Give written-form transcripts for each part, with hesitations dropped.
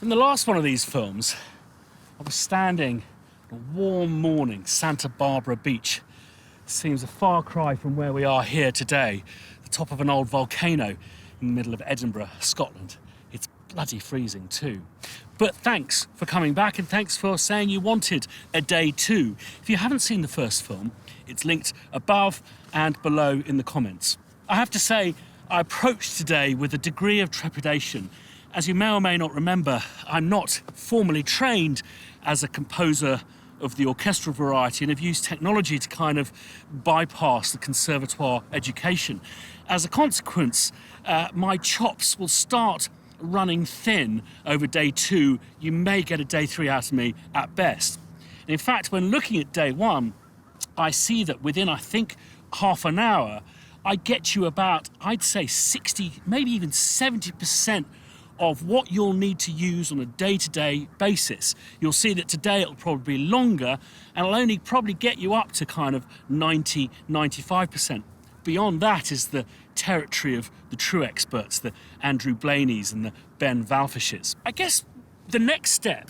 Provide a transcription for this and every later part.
In the last one of these films, I was standing on a warm morning, Santa Barbara Beach. It seems a far cry from where we are here today, the top of an old volcano in the middle of Edinburgh, Scotland. It's bloody freezing too. But thanks for coming back, and thanks for saying you wanted a day two. If you haven't seen the first film, it's linked above and below in the comments. I have to say, I approached today with a degree of trepidation. As you may or may not remember, I'm not formally trained as a composer of the orchestral variety and have used technology to kind of bypass the conservatoire education. As a consequence, my chops will start running thin over day two. You may get a day three out of me at best. And in fact, when looking at day one, I see that within, I think, half an hour, I get you about, I'd say 60, maybe even 70% of what you'll need to use on a day-to-day basis. You'll see that today it'll probably be longer, and it'll only probably get you up to kind of 90, 95%. Beyond that is the territory of the true experts, the Andrew Blaneys and the Ben Valfishes. I guess the next step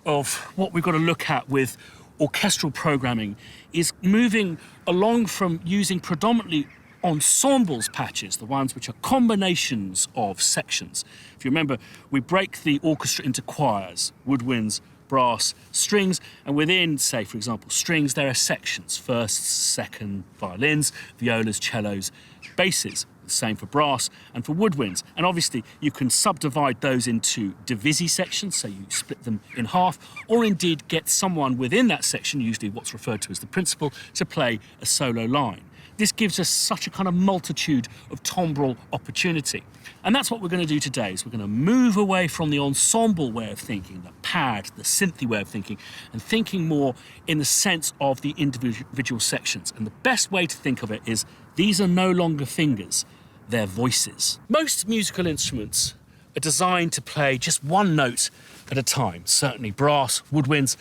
of what we've got to look at with orchestral programming is moving along from using predominantly ensembles patches, the ones which are combinations of sections. If you remember, we break the orchestra into choirs, woodwinds, brass, strings, and within, say, for example, strings, there are sections: first, second, violins, violas, cellos, basses. The same for brass and for woodwinds. And obviously, you can subdivide those into divisi sections, so you split them in half, or indeed get someone within that section, usually what's referred to as the principal, to play a solo line. This gives us such a kind of multitude of timbral opportunity. And that's what we're going to do today, is we're going to move away from the ensemble way of thinking, the pad, the synthy way of thinking, and thinking more in the sense of the individual sections. And the best way to think of it is these are no longer fingers, they're voices. Most musical instruments are designed to play just one note at a time. Certainly brass, woodwinds,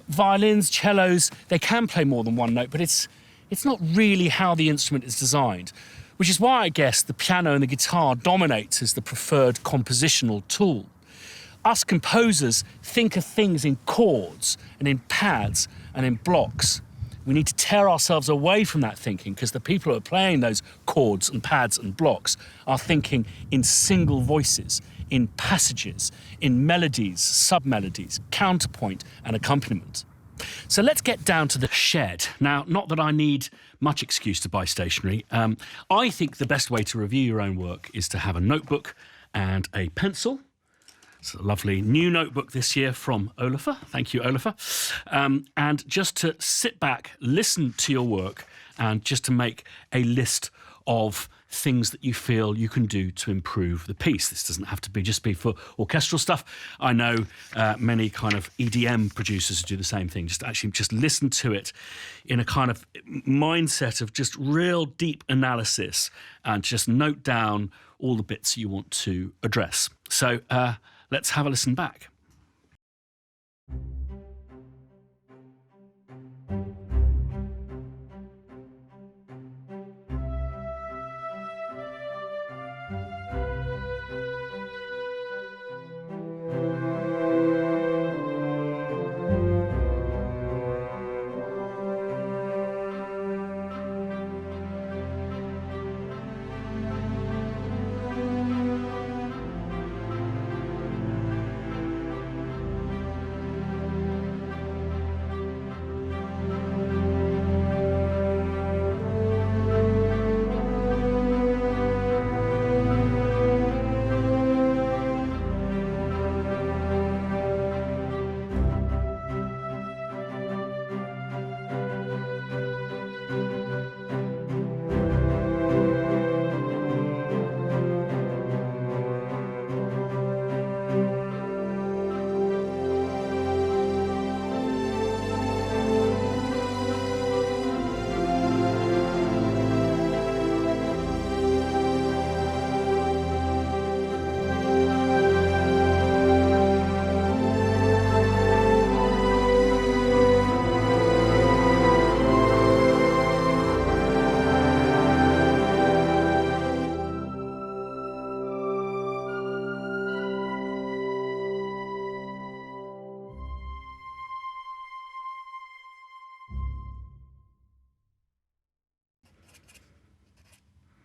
violins, cellos, they can play more than one note, but it's not really how the instrument is designed, which is why I guess the piano and the guitar dominate as the preferred compositional tool. Us composers think of things in chords and in pads and in blocks. We need to tear ourselves away from that thinking, because the people who are playing those chords and pads and blocks are thinking in single voices, in passages, in melodies, sub-melodies, counterpoint and accompaniment. So let's get down to the shed. Now, not that I need much excuse to buy stationery. I think the best way to review your own work is to have a notebook and a pencil. It's a lovely new notebook this year from Olafur. Thank you, Olafur. And just to sit back, listen to your work, and just to make a list of things that you feel you can do to improve the piece. This doesn't have to be just be for orchestral stuff. I know many kind of EDM producers who do the same thing. Just listen to it in a kind of mindset of just real deep analysis, and just note down all the bits you want to address. So let's have a listen back.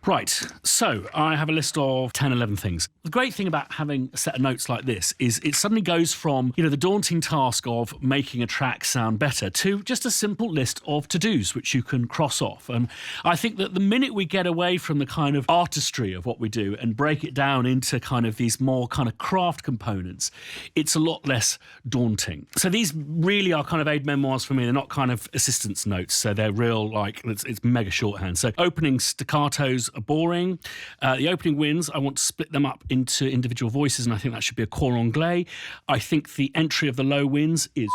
Right, so I have a list of 10, 11 things. The great thing about having a set of notes like this is it suddenly goes from, the daunting task of making a track sound better to just a simple list of to-dos which you can cross off. And I think that the minute we get away from the kind of artistry of what we do and break it down into kind of these more kind of craft components, it's a lot less daunting. So these really are kind of aid memoirs for me. They're not kind of assistance notes, so they're real, like, it's mega shorthand. So opening staccatos are boring. The opening winds, I want to split them up into individual voices, and I think that should be a cor anglais. I think the entry of the low winds is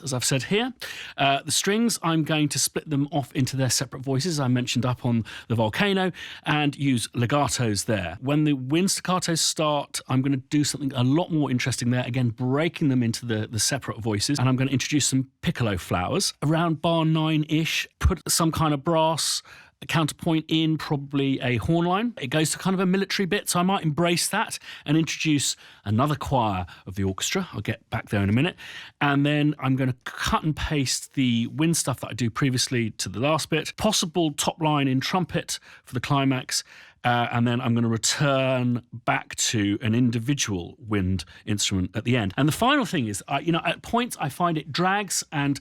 as I've said here. The strings, I'm going to split them off into their separate voices, I mentioned up on the volcano, and use legatos there. When the wind staccatos start, I'm going to do something a lot more interesting there, again, breaking them into the separate voices, and I'm going to introduce some piccolo flowers. Around bar 9-ish, put some kind of brass, a counterpoint in, probably a horn line. It goes to kind of a military bit, so I might embrace that and introduce another choir of the orchestra. I'll get back there in a minute. And then I'm going to cut and paste the wind stuff that I do previously to the last bit. Possible top line in trumpet for the climax. And then I'm going to return back to an individual wind instrument at the end. And the final thing is, at points I find it drags, and,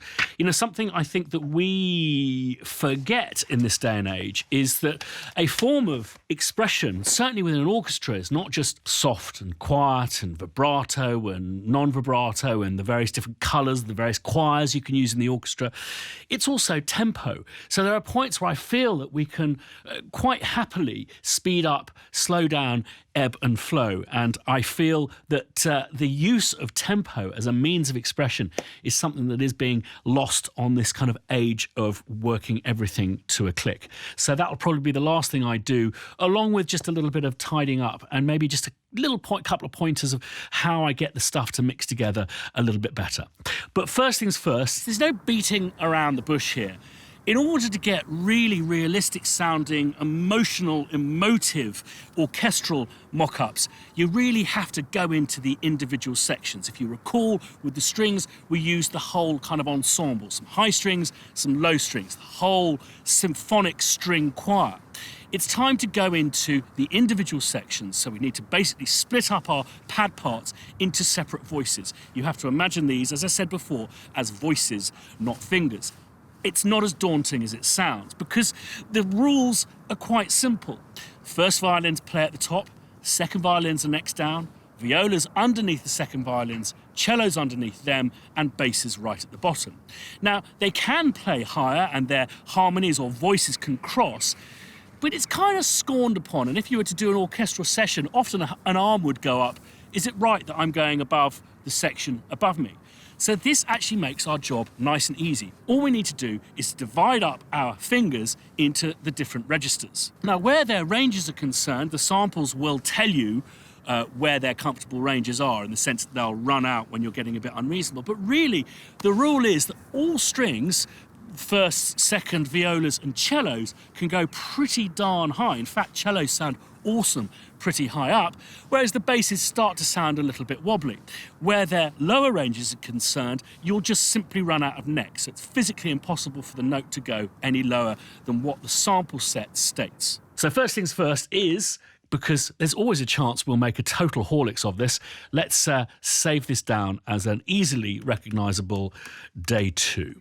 something I think that we forget in this day and age is that a form of expression, certainly within an orchestra, is not just soft and quiet and vibrato and non-vibrato and the various different colours, the various choirs you can use in the orchestra. It's also tempo. So there are points where I feel that we can quite happily speed up, slow down, ebb and flow. And I feel that the use of tempo as a means of expression is something that is being lost on this kind of age of working everything to a click. So that'll probably be the last thing I do, along with just a little bit of tidying up and maybe just a couple of pointers of how I get the stuff to mix together a little bit better. But first things first, there's no beating around the bush here. In order to get really realistic sounding, emotive, orchestral mock-ups, you really have to go into the individual sections. If you recall, with the strings, we used the whole kind of ensemble, some high strings, some low strings, the whole symphonic string choir. It's time to go into the individual sections, so we need to basically split up our pad parts into separate voices. You have to imagine these, as I said before, as voices, not fingers. It's not as daunting as it sounds because the rules are quite simple. First violins play at the top, second violins are next down, violas underneath the second violins, cellos underneath them, and basses right at the bottom. Now, they can play higher and their harmonies or voices can cross, but it's kind of scorned upon. And if you were to do an orchestral session, often an arm would go up. Is it right that I'm going above the section above me? So this actually makes our job nice and easy. All we need to do is divide up our fingers into the different registers. Now, where their ranges are concerned, the samples will tell you where their comfortable ranges are, in the sense that they'll run out when you're getting a bit unreasonable. But really, the rule is that all strings, first, second, violas and cellos, can go pretty darn high. In fact, cellos sound awesome pretty high up, whereas the basses start to sound a little bit wobbly. Where their lower ranges are concerned, you'll just simply run out of neck. So it's physically impossible for the note to go any lower than what the sample set states. So first things first is, because there's always a chance we'll make a total Horlicks of this, let's save this down as an easily recognisable day 2.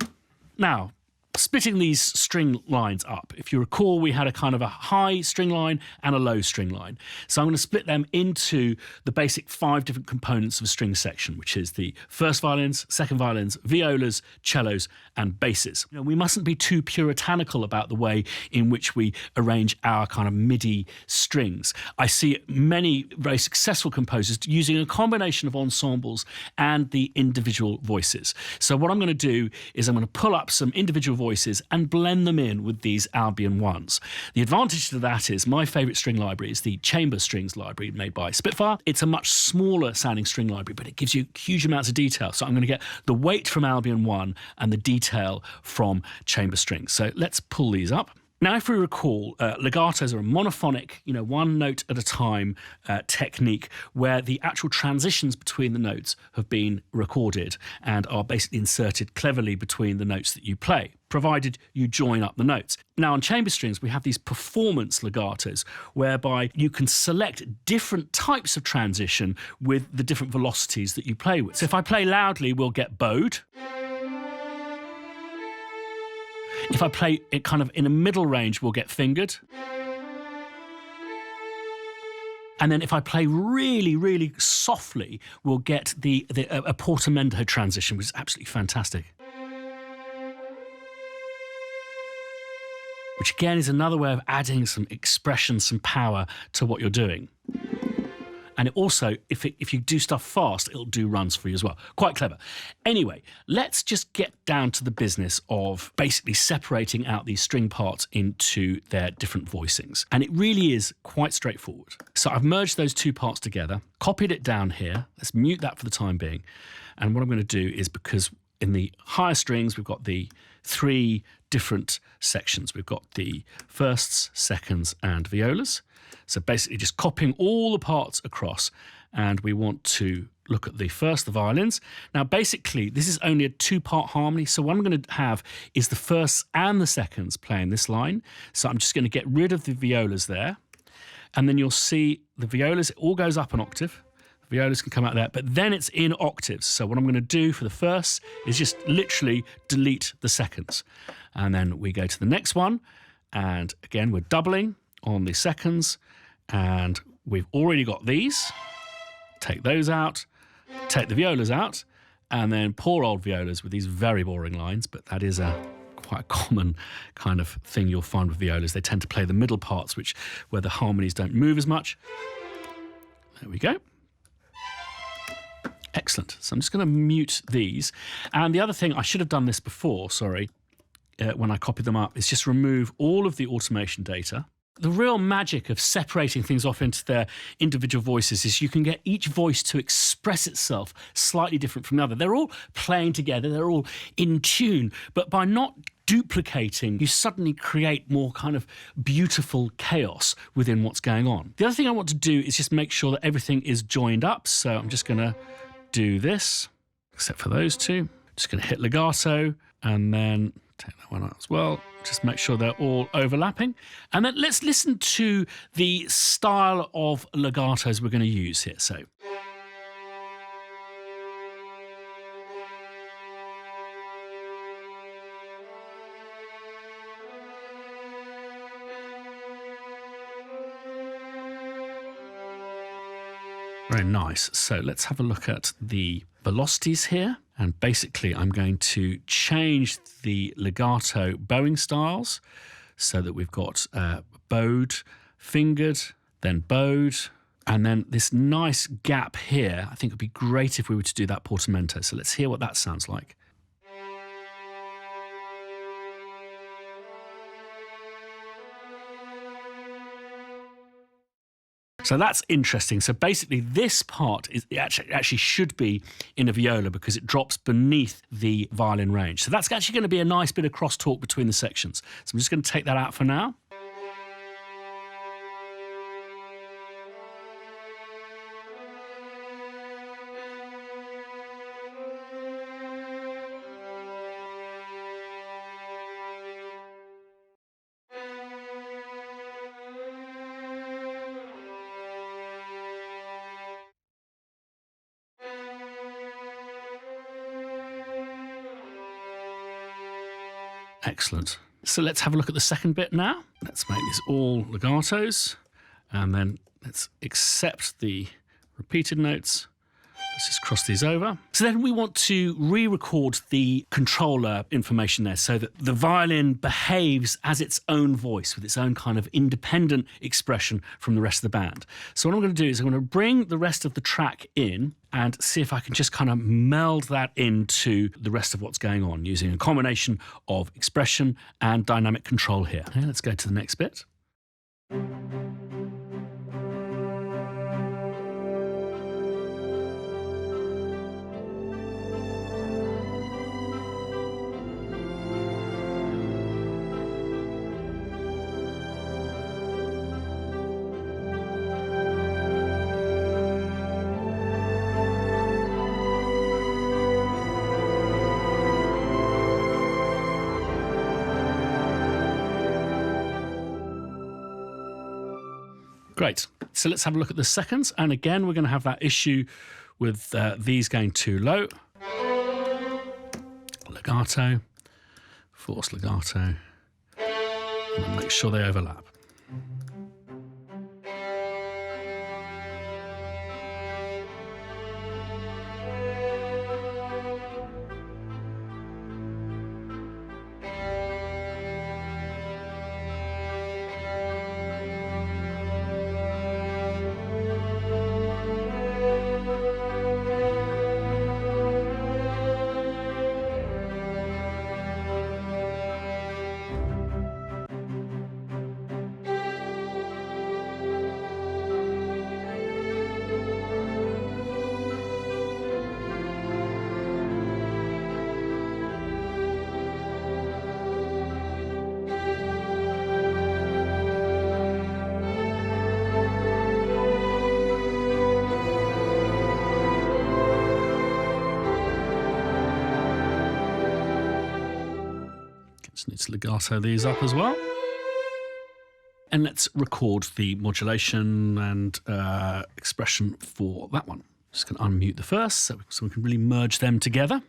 Now, splitting these string lines up. If you recall, we had a kind of a high string line and a low string line. So I'm going to split them into the basic 5 different components of a string section, which is the first violins, second violins, violas, cellos, and basses. We mustn't be too puritanical about the way in which we arrange our kind of MIDI strings. I see many very successful composers using a combination of ensembles and the individual voices. So what I'm going to do is I'm going to pull up some individual voices and blend them in with these Albion ones. The advantage to that is my favourite string library is the chamber strings library made by Spitfire. It's a much smaller sounding string library, but it gives you huge amounts of detail. So I'm going to get the weight from Albion 1 and the detail from chamber strings. So let's pull these up. Now, if we recall, legatos are a monophonic, one note at a time technique where the actual transitions between the notes have been recorded and are basically inserted cleverly between the notes that you play, provided you join up the notes. Now, on chamber strings, we have these performance legatos, whereby you can select different types of transition with the different velocities that you play with. So if I play loudly, we'll get bowed. If I play it kind of in a middle range, we'll get fingered. And then if I play really, really softly, we'll get a portamento transition, which is absolutely fantastic. Which again is another way of adding some expression, some power to what you're doing. And it also, if you do stuff fast, it'll do runs for you as well. Quite clever. Anyway, let's just get down to the business of basically separating out these string parts into their different voicings. And it really is quite straightforward. So I've merged those two parts together, copied it down here. Let's mute that for the time being. And what I'm going to do is, because in the higher strings, we've got the three different sections. We've got the firsts, seconds, and violas. So basically just copying all the parts across, and we want to look at the violins. Now basically this is only a two-part harmony, so what I'm going to have is the firsts and the seconds playing this line. So I'm just going to get rid of the violas there, and then you'll see the violas, it all goes up an octave. The violas can come out there, but then it's in octaves. So what I'm going to do for the first is just literally delete the seconds. And then we go to the next one, and again we're doubling on the seconds, and we've already got these. Take those out, take the violas out, and then poor old violas with these very boring lines, but that is quite a common kind of thing you'll find with violas. They tend to play the middle parts, where the harmonies don't move as much. There we go. Excellent. So I'm just going to mute these. And the other thing, I should have done this before, sorry, when I copied them up, is just remove all of the automation data. The real magic of separating things off into their individual voices is you can get each voice to express itself slightly different from the other. They're all playing together, they're all in tune, but by not duplicating, you suddenly create more kind of beautiful chaos within what's going on. The other thing I want to do is just make sure that everything is joined up. So I'm just going to do this, except for those two. Just going to hit legato and then take that one out as well. Just make sure they're all overlapping. And then let's listen to the style of legatos we're going to use here. So. Very nice. So let's have a look at the velocities here. And basically, I'm going to change the legato bowing styles so that we've got bowed, fingered, then bowed, and then this nice gap here. I think it would be great if we were to do that portamento. So let's hear what that sounds like. So that's interesting. So basically this part is actually should be in a viola because it drops beneath the violin range. So that's actually going to be a nice bit of crosstalk between the sections. So I'm just going to take that out for now. Excellent. So let's have a look at the second bit now. Let's make this all legatos, and then let's accept the repeated notes. Let's just cross these over. So then we want to re-record the controller information there so that the violin behaves as its own voice with its own kind of independent expression from the rest of the band. So what I'm going to do is I'm going to bring the rest of the track in and see if I can just kind of meld that into the rest of what's going on using a combination of expression and dynamic control here. Okay, let's go to the next bit. Great. So let's have a look at the seconds. And again, we're going to have that issue with these going too low. Legato, force legato, and make sure they overlap. Just need to legato these up as well. And let's record the modulation and expression for that one. Just going to unmute the first so we can really merge them together.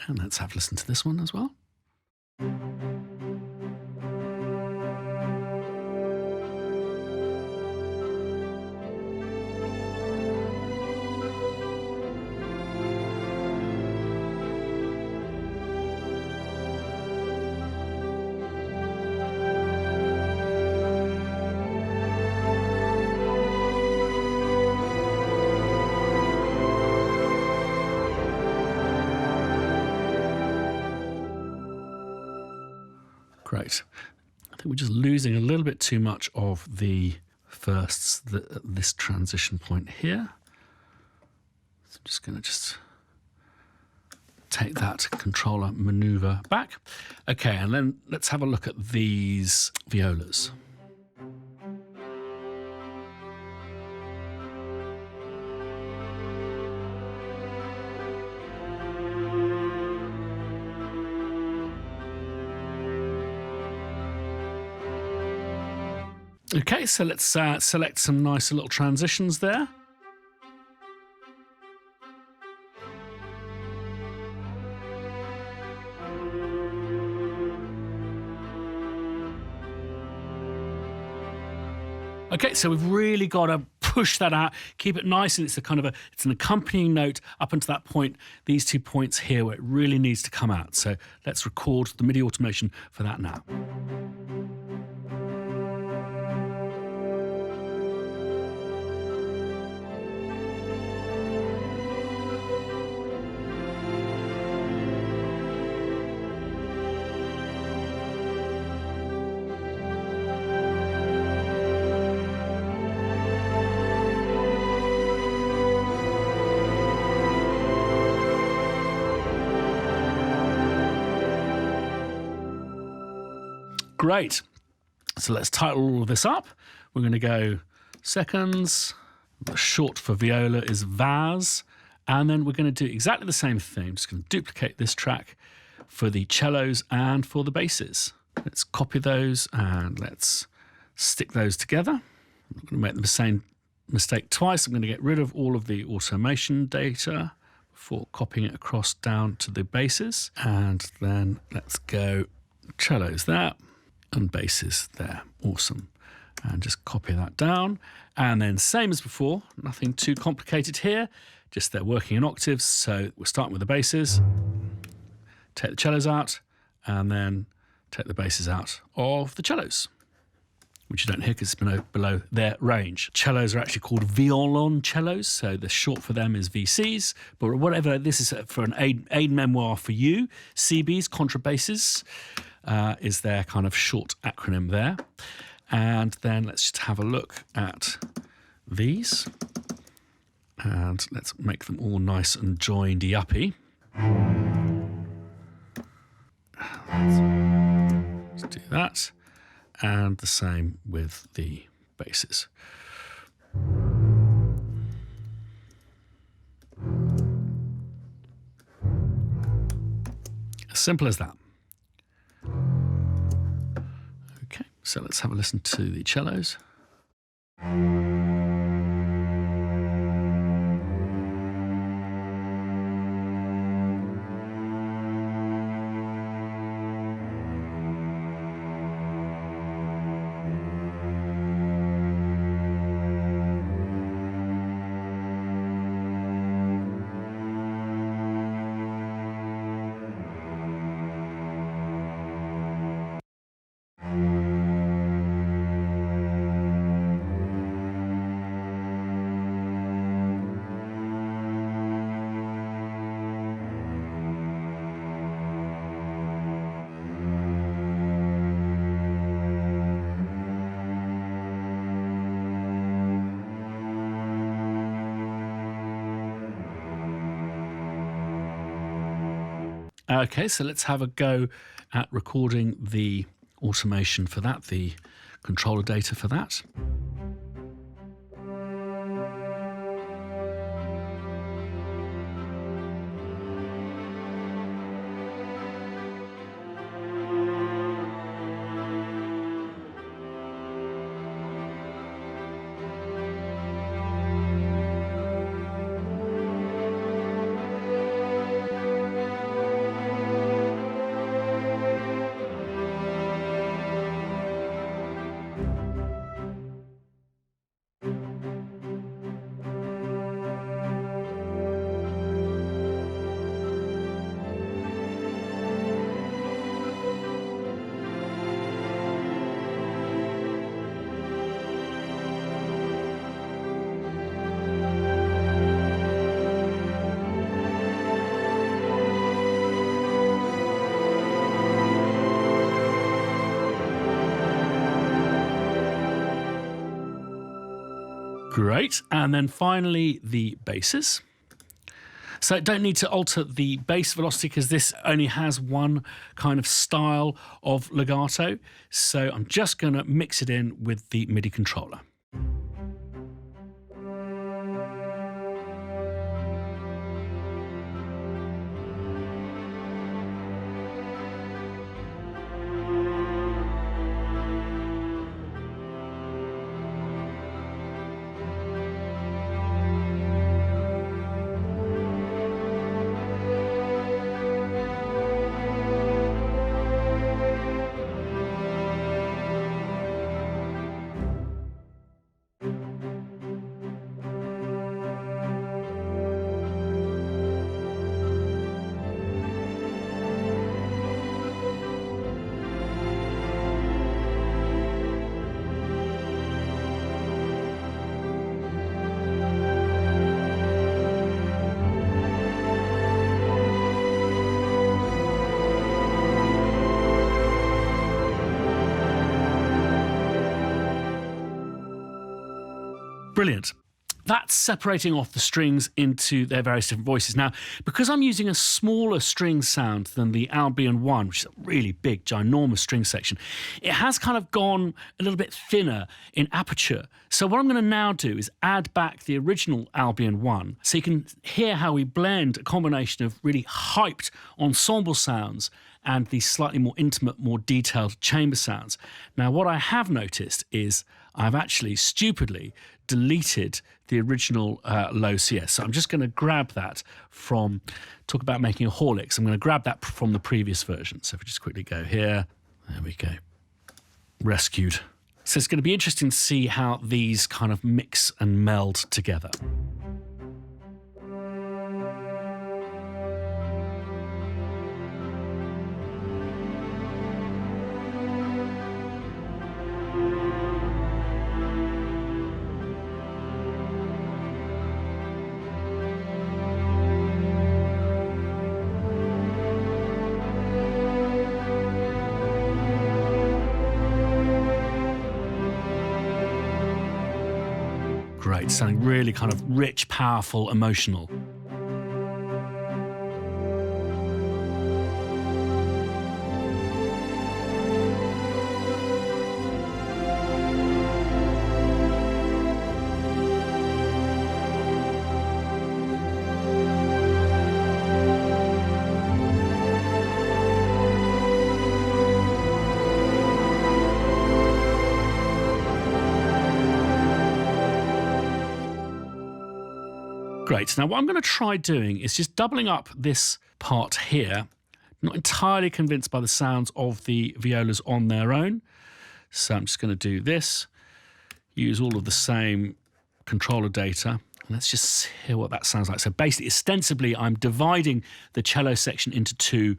And let's have a listen to this one as well. Great. I think we're just losing a little bit too much of the firsts at this transition point here. So I'm just going to take that controller maneuver back. Okay, and then let's have a look at these violas. Okay, so let's select some nice little transitions there. Okay, so we've really got to push that out, keep it nice, and it's it's an accompanying note up until that point, these 2 points here where it really needs to come out. So let's record the MIDI automation for that now. Great. So let's title all of this up. We're going to go seconds. The short for viola is VAS. And then we're going to do exactly the same thing. I'm just going to duplicate this track for the cellos and for the basses. Let's copy those and let's stick those together. I'm not going to make the same mistake twice. I'm going to get rid of all of the automation data before copying it across down to the basses. And then let's go cellos there and basses there. Awesome. And just copy that down. And then same as before, nothing too complicated here, just they're working in octaves. So we're starting with the basses, take the cellos out, and then take the basses out of the cellos, which you don't hear because it's below their range. Cellos are actually called violoncellos, so the short for them is VCs, but whatever, this is for an aid memoir for you. CBs, contrabasses, is their kind of short acronym there. And then let's just have a look at these. And let's make them all nice and joinedy-uppy. Let's do that. And the same with the basses. As simple as that. Okay, so let's have a listen to the cellos. Okay, so let's have a go at recording the automation for that, the controller data for that. Great, and then finally the basses. So don't need to alter the bass velocity because this only has one kind of style of legato. So I'm just going to mix it in with the MIDI controller. Brilliant. That's separating off the strings into their various different voices. Now, because I'm using a smaller string sound than the Albion 1, which is a really big, ginormous string section, it has kind of gone a little bit thinner in aperture. So what I'm going to now do is add back the original Albion 1 so you can hear how we blend a combination of really hyped ensemble sounds and these slightly more intimate, more detailed chamber sounds. Now, what I have noticed is I've actually stupidly deleted the original low CS. So I'm just going to grab that from, talk about making a Horlicks, I'm going to grab that from the previous version. So if we just quickly go here, there we go, rescued. So it's going to be interesting to see how these kind of mix and meld together. Great, sounding really kind of rich, powerful, emotional. Great. Now what I'm going to try doing is just doubling up this part here. Not entirely convinced by the sounds of the violas on their own. So I'm just going to do this, use all of the same controller data. And let's just hear what that sounds like. So basically, ostensibly, I'm dividing the cello section into two.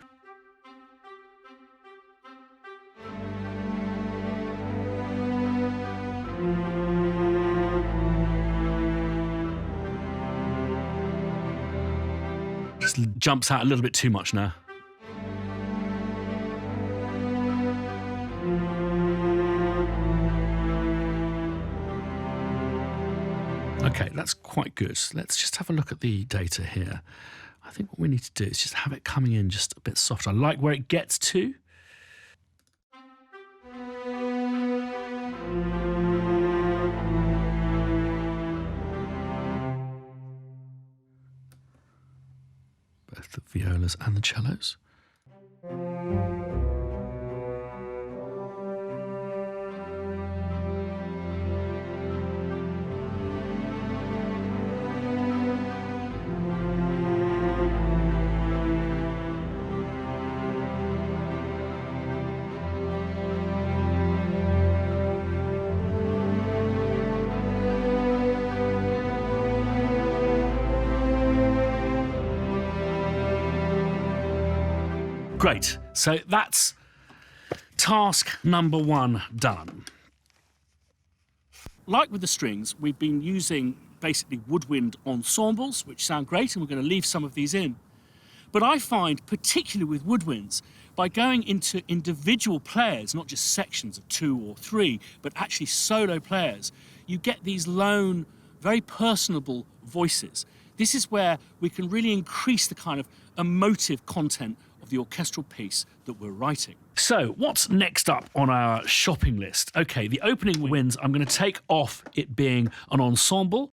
Just jumps out a little bit too much now. Okay, that's quite good. Let's just have a look at the data here. I think what we need to do is just have it coming in just a bit softer. I like where it gets to. Both the violas and the cellos. Great, so that's task number one done. Like with the strings, we've been using basically woodwind ensembles, which sound great, and we're going to leave some of these in. But I find, particularly with woodwinds, by going into individual players, not just sections of 2 or 3, but actually solo players, you get these lone, very personable voices. This is where we can really increase the kind of emotive content of the orchestral piece that we're writing. So what's next up on our shopping list? Okay, the opening winds, I'm going to take off it being an ensemble.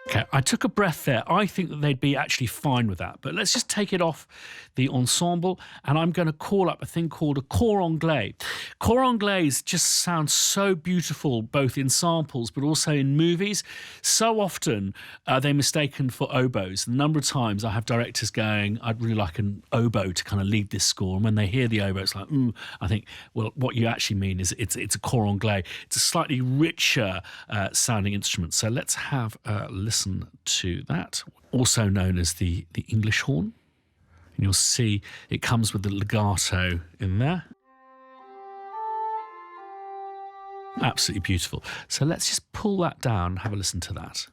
Okay, I took a breath there. I think that they'd be actually fine with that. But let's just take it off the ensemble, and I'm going to call up a thing called a cor anglais. Cor anglais just sounds so beautiful, both in samples but also in movies. So often they're mistaken for oboes. The number of times I have directors going, I'd really like an oboe to kind of lead this score. And when they hear the oboe, it's like, I think, well, what you actually mean is it's a cor anglais. It's a slightly richer sounding instrument. So let's have a listen to that, also known as the English horn. And you'll see it comes with the legato in there. Absolutely beautiful. So let's just pull that down and have a listen to that.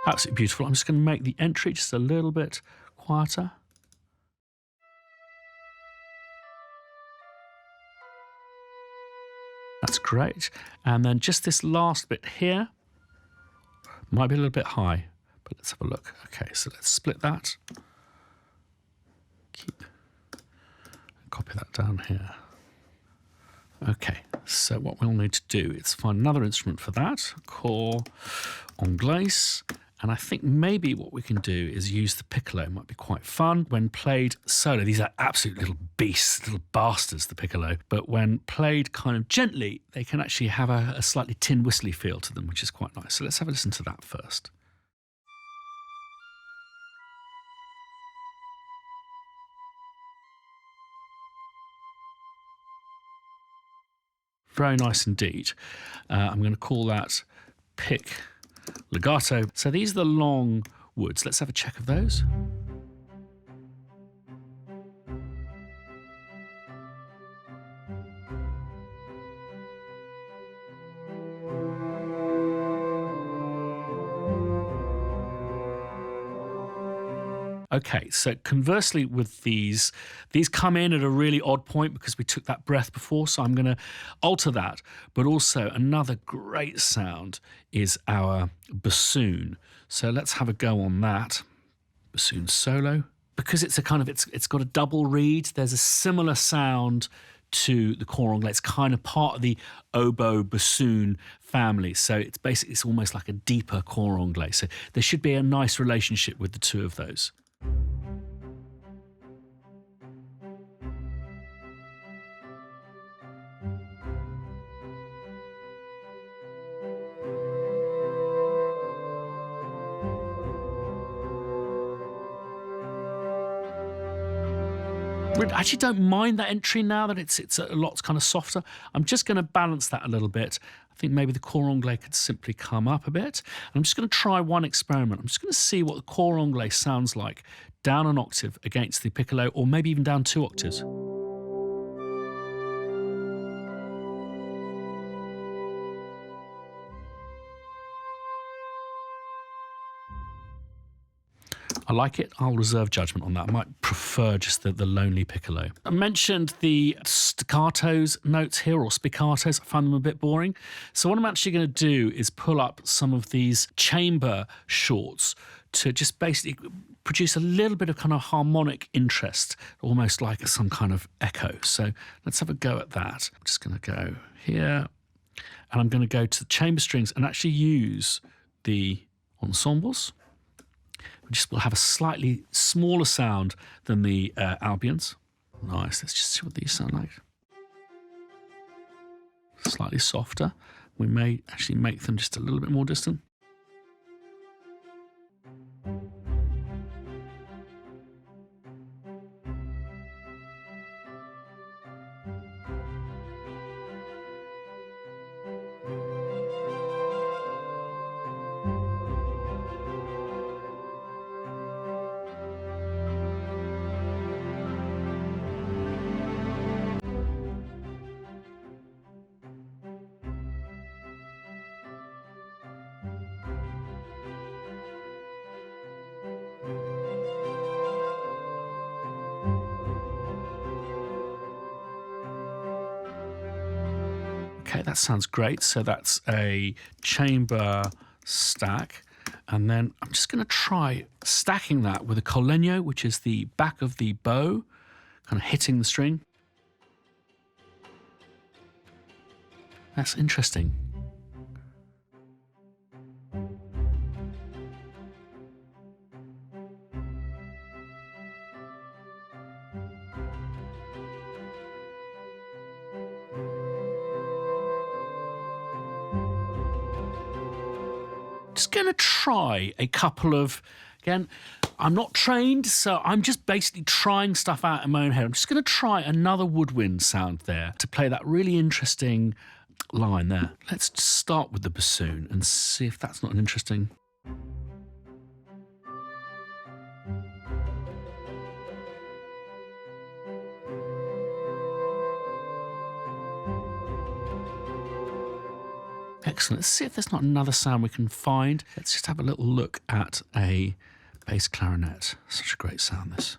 Absolutely beautiful. I'm just going to make the entry just a little bit quieter. That's great. And then just this last bit here might be a little bit high, but let's have a look. Okay, so let's split that. Copy that down here. Okay, so what we'll need to do is find another instrument for that, cor anglais. And I think maybe what we can do is use the piccolo. It might be quite fun when played solo. These are absolute little beasts, little bastards, the piccolo. But when played kind of gently, they can actually have a slightly tin whistly feel to them, which is quite nice. So let's have a listen to that first. Very nice indeed. I'm going to call that pick legato. So these are the long woods. Let's have a check of those. Okay, so conversely with these come in at a really odd point because we took that breath before, so I'm going to alter that. But also another great sound is our bassoon. So let's have a go on that. Bassoon solo. Because it's a kind of, it's got a double reed, there's a similar sound to the cor anglais. It's kind of part of the oboe bassoon family. So it's almost like a deeper cor anglais. So there should be a nice relationship with the two of those. I actually don't mind that entry now that it's a lot kind of softer. I'm just going to balance that a little bit. I think maybe the cor anglais could simply come up a bit. And I'm just going to try one experiment. I'm just going to see what the cor anglais sounds like down an octave against the piccolo, or maybe even down 2 octaves. I like it. I'll reserve judgment on that. I might prefer just the lonely piccolo. I mentioned the staccatos notes here, or spiccatos. I found them a bit boring. So what I'm actually going to do is pull up some of these chamber shorts to just basically produce a little bit of kind of harmonic interest, almost like some kind of echo. So let's have a go at that. I'm just going to go here, and I'm going to go to the chamber strings and actually use the ensembles. We'll have a slightly smaller sound than the Albions. Nice, let's just see what these sound like. Slightly softer. We may actually make them just a little bit more distant. Okay, that sounds great. So that's a chamber stack. And then I'm just going to try stacking that with a col legno, which is the back of the bow, kind of hitting the string. That's interesting. Just going to try a couple of, again, I'm not trained, so I'm just basically trying stuff out in my own head. I'm just going to try another woodwind sound there to play that really interesting line there. Let's start with the bassoon and see if that's not an interesting... Excellent. Let's see if there's not another sound we can find. Let's just have a little look at a bass clarinet. Such a great sound, this.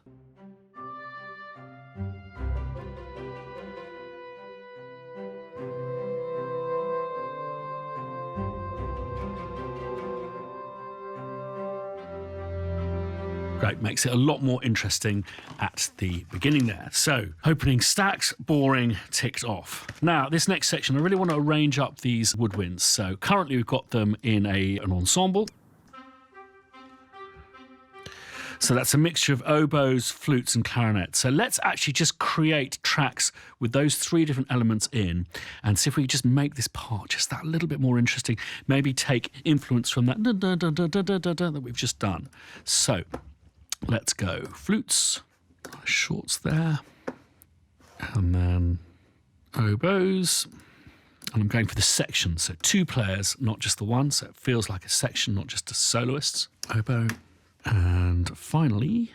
Great, makes it a lot more interesting at the beginning there. So, opening stacks, boring, ticked off. Now, this next section, I really want to arrange up these woodwinds. So, currently we've got them in an ensemble. So that's a mixture of oboes, flutes, and clarinets. So let's actually just create tracks with those 3 different elements in and see if we just make this part just that little bit more interesting. Maybe take influence from that that we've just done. So let's go flutes, shorts there, and then oboes. And I'm going for the section, so 2 players, not just the one, so it feels like a section, not just a soloist. Oboe. And finally,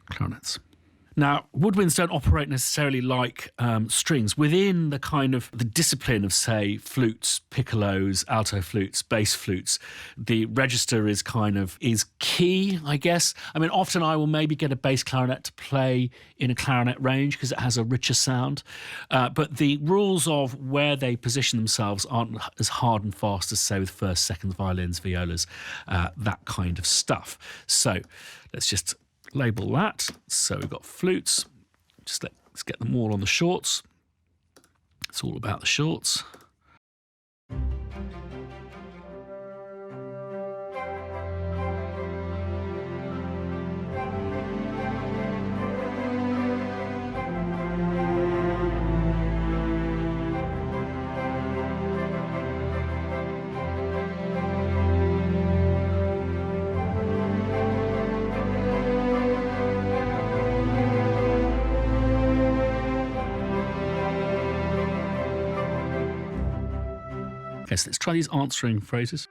clarinets. Now, woodwinds don't operate necessarily like strings. Within the kind of the discipline of, say, flutes, piccolos, alto flutes, bass flutes, the register is key, I guess. I mean, often I will maybe get a bass clarinet to play in a clarinet range because it has a richer sound. But the rules of where they position themselves aren't as hard and fast as, say, with first, second violins, violas, that kind of stuff. So let's just label that. So we've got flutes. Let's get them all on the shorts. It's all about the shorts. Okay, so let's try these answering phrases.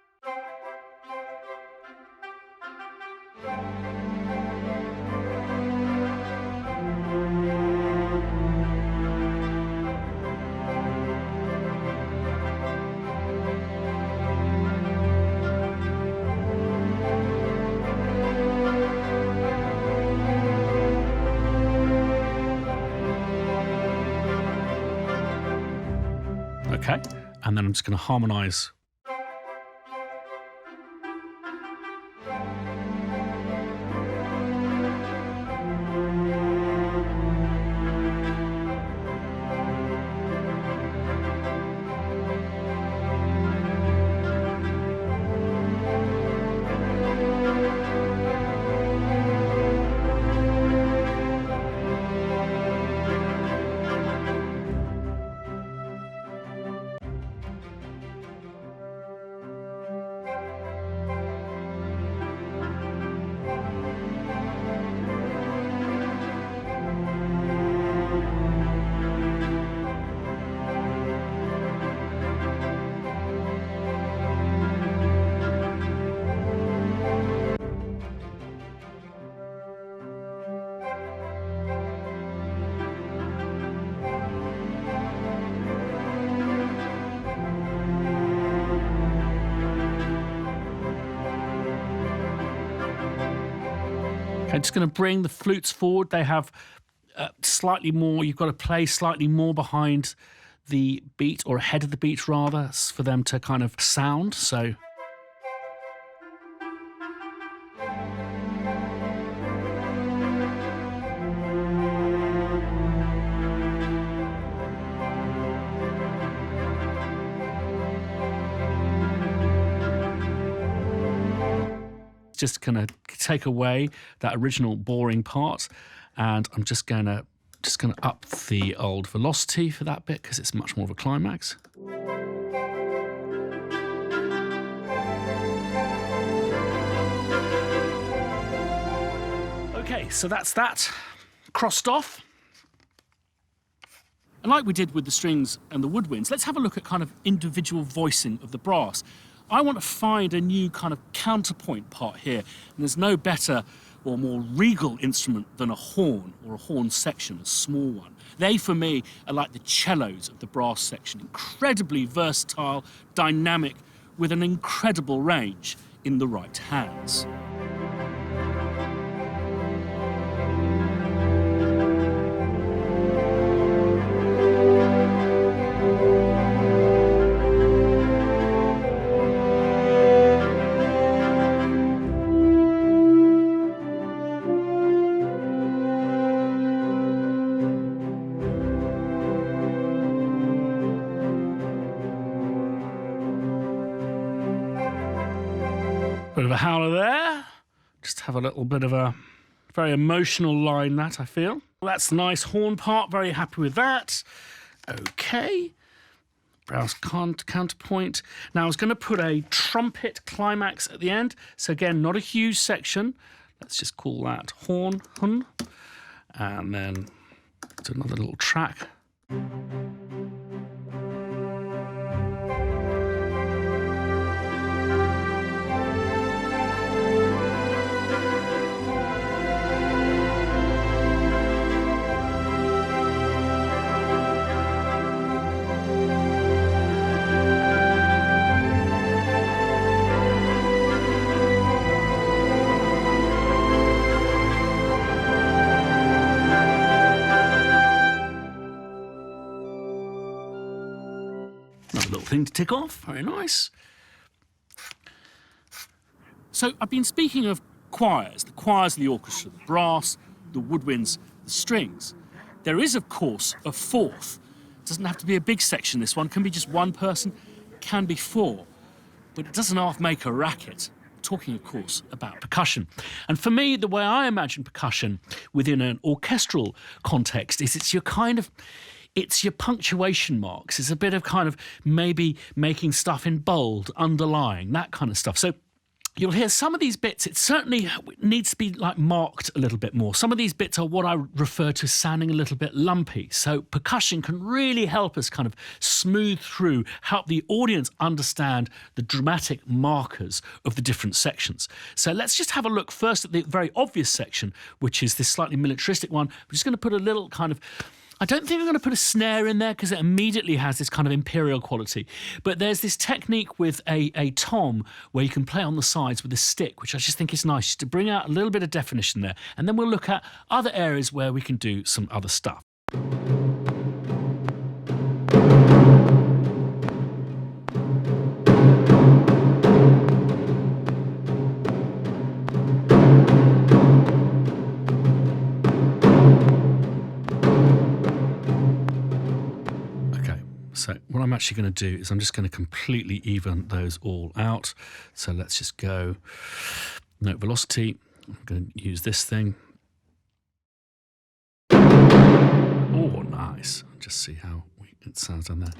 Okay, and then I'm just going to harmonise. Okay, just going to bring the flutes forward. They have slightly more, you've got to play slightly more behind the beat, or ahead of the beat rather, for them to kind of sound. So just going to take away that original boring part, and I'm just going to up the old velocity for that bit because it's much more of a climax. Okay, so that's that crossed off. And like we did with the strings and the woodwinds, let's have a look at kind of individual voicing of the brass. I want to find a new kind of counterpoint part here, and there's no better or more regal instrument than a horn, or a horn section, a small one. They, for me, are like the cellos of the brass section, incredibly versatile, dynamic, with an incredible range in the right hands. Bit of a howler there. Just have a little bit of a very emotional line, that I feel. Well, that's the nice horn part, very happy with that. Okay, brass counterpoint. Now I was going to put a trumpet climax at the end, so again, not a huge section. Let's just call that horn, hun, and then do another little track. thing to tick off. Very nice. So I've been speaking of choirs, the choirs of the orchestra, the brass, the woodwinds, the strings. There is, of course, a fourth. It doesn't have to be a big section, this one. It can be just one person, it can be four. But it doesn't half make a racket. Talking, of course, about percussion. And for me, the way I imagine percussion within an orchestral context is it's your punctuation marks. It's a bit of kind of maybe making stuff in bold, underlying, that kind of stuff. So you'll hear some of these bits, it certainly needs to be like marked a little bit more. Some of these bits are what I refer to as sounding a little bit lumpy. So percussion can really help us kind of smooth through, help the audience understand the dramatic markers of the different sections. So let's just have a look first at the very obvious section, which is this slightly militaristic one. We're just going to put a little kind of, I don't think I'm going to put a snare in there because it immediately has this kind of imperial quality. But there's this technique with a tom where you can play on the sides with a stick, which I just think is nice, just to bring out a little bit of definition there. And then we'll look at other areas where we can do some other stuff. So what I'm actually going to do is I'm just going to completely even those all out. So let's just go note velocity. I'm going to use this thing. Oh, nice. Just see how it sounds on there.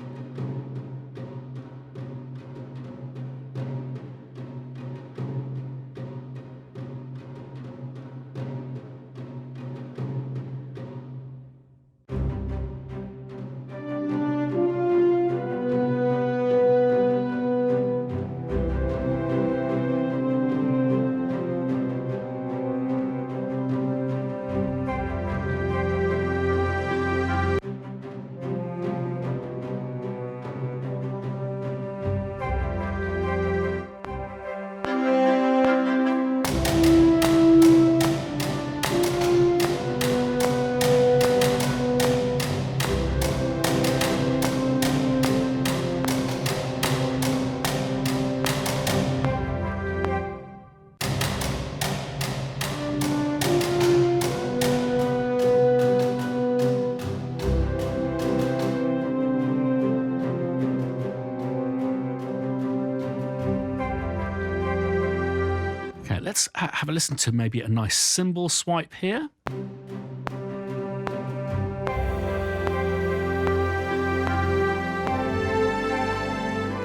Let's have a listen to maybe a nice cymbal swipe here.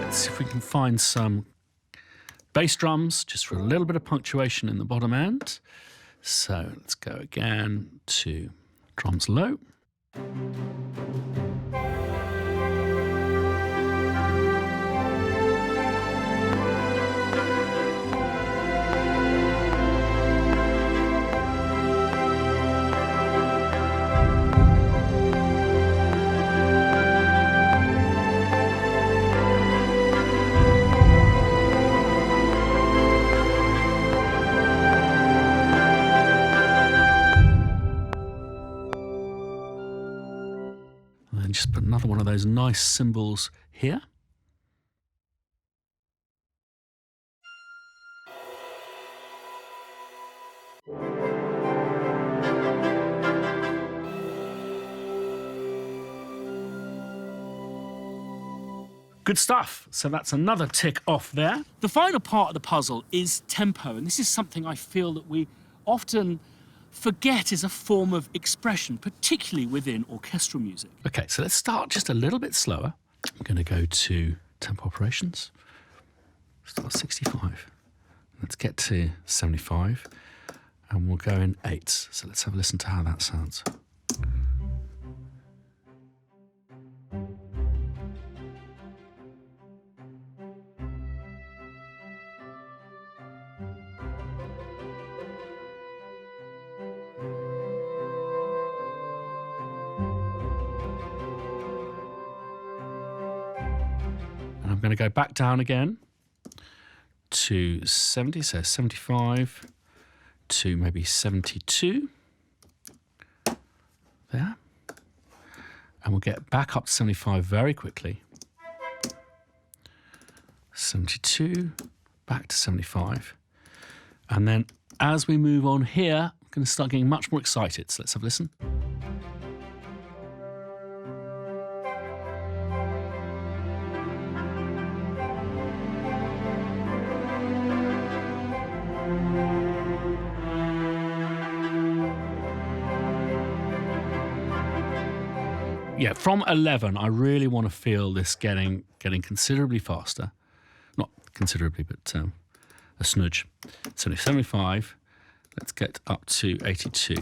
Let's see if we can find some bass drums, just for a little bit of punctuation in the bottom end. So let's go again to drums low. And just put another one of those nice cymbals here. Good stuff. So that's another tick off there. The final part of the puzzle is tempo, and this is something I feel that we often forget is a form of expression, particularly within orchestral music. Okay, so let's start just a little bit slower. I'm going to go to tempo operations. Start 65. Let's get to 75, and we'll go in 8s. So let's have a listen to how that sounds. I'm going to go back down again to 70, so 75 to maybe 72. There. And we'll get back up to 75 very quickly. 72, back to 75. And then as we move on here, I'm going to start getting much more excited. So let's have a listen. Yeah, from 11, I really want to feel this getting considerably faster. Not considerably, but a smidge. So 75, let's get up to 82.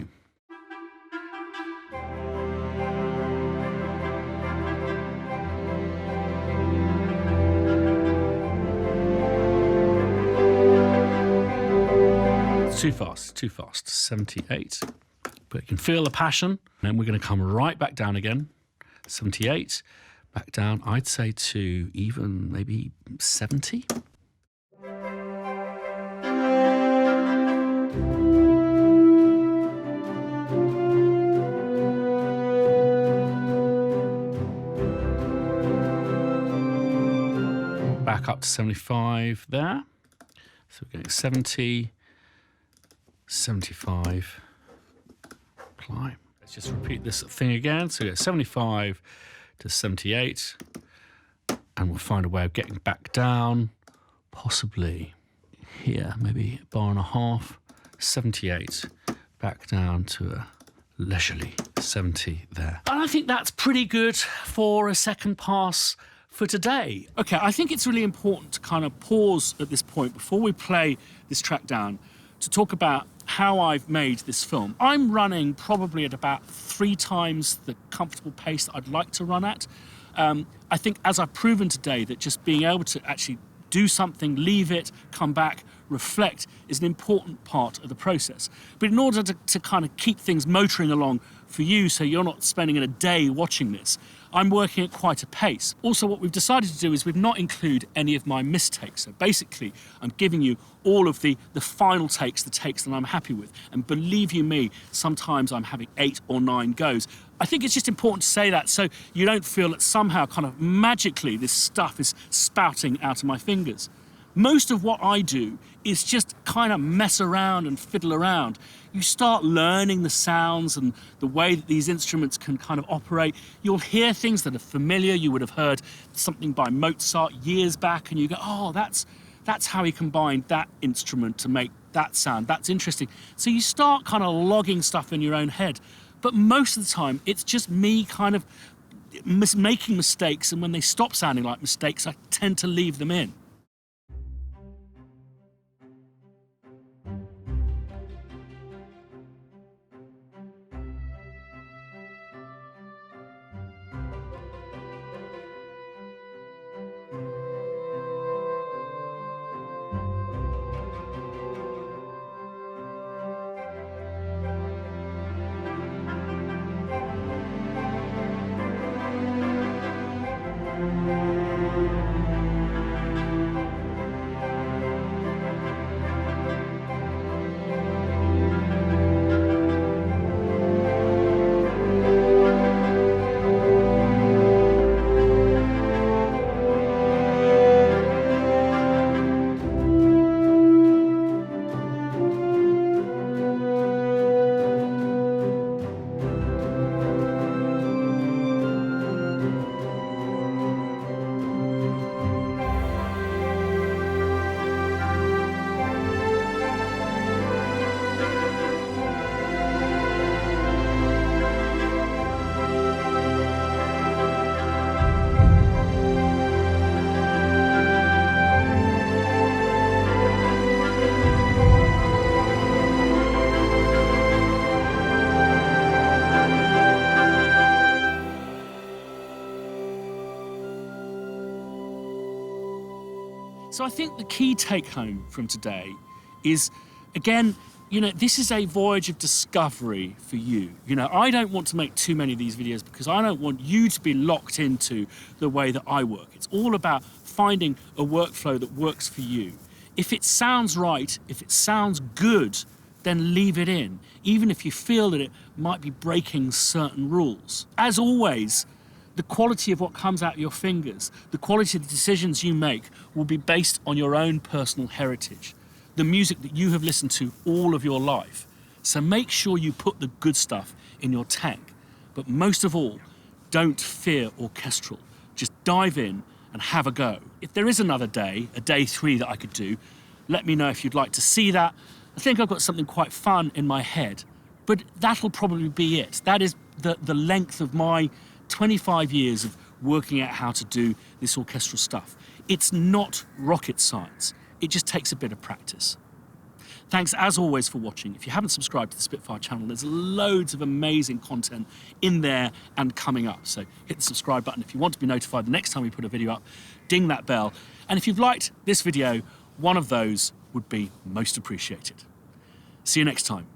Too fast, 78. But you can feel the passion. And then we're going to come right back down again. 78, back down, I'd say to even maybe 70. Back up to 75 there. So we're getting 70, 75, apply. Let's just repeat this thing again. So we get 75 to 78, and we'll find a way of getting back down, possibly here, maybe a bar and a half, 78, back down to a leisurely 70 there. And I think that's pretty good for a second pass for today. Okay, I think it's really important to kind of pause at this point before we play this track down to talk about how I've made this film. I'm running probably at about 3 times the comfortable pace that I'd like to run at. I think as I've proven today that just being able to actually do something, leave it, come back, reflect is an important part of the process. But in order to kind of keep things motoring along for you so you're not spending a day watching this, I'm working at quite a pace. Also, what we've decided to do is we've not include any of my mistakes. So basically, I'm giving you all of the final takes, the takes that I'm happy with. And believe you me, sometimes I'm having 8 or 9 goes. I think it's just important to say that so you don't feel that somehow kind of magically this stuff is spouting out of my fingers. Most of what I do is just kind of mess around and fiddle around. You start learning the sounds and the way that these instruments can kind of operate. You'll hear things that are familiar. You would have heard something by Mozart years back and you go, oh, that's how he combined that instrument to make that sound. That's interesting. So you start kind of logging stuff in your own head. But most of the time, it's just me kind of making mistakes, and when they stop sounding like mistakes, I tend to leave them in. So I think the key take home from today is, again, this is a voyage of discovery for you. I don't want to make too many of these videos because I don't want you to be locked into the way that I work. It's all about finding a workflow that works for you. If it sounds right, if it sounds good, then leave it in, even if you feel that it might be breaking certain rules. As always, The quality of what comes out of your fingers, the quality of the decisions you make will be based on your own personal heritage, the music that you have listened to all of your life. So make sure you put the good stuff in your tank. But most of all, don't fear orchestral. Just dive in and have a go. If there is another day, a day 3 that I could do, let me know if you'd like to see that. I think I've got something quite fun in my head, but that'll probably be it. That is the length of my 25 years of working out how to do this orchestral stuff. It's not rocket science. It just takes a bit of practice. Thanks as always for watching. If you haven't subscribed to the Spitfire channel, there's loads of amazing content in there and coming up. So hit the subscribe button if you want to be notified the next time we put a video up. Ding that bell. And if you've liked this video, one of those would be most appreciated. See you next time.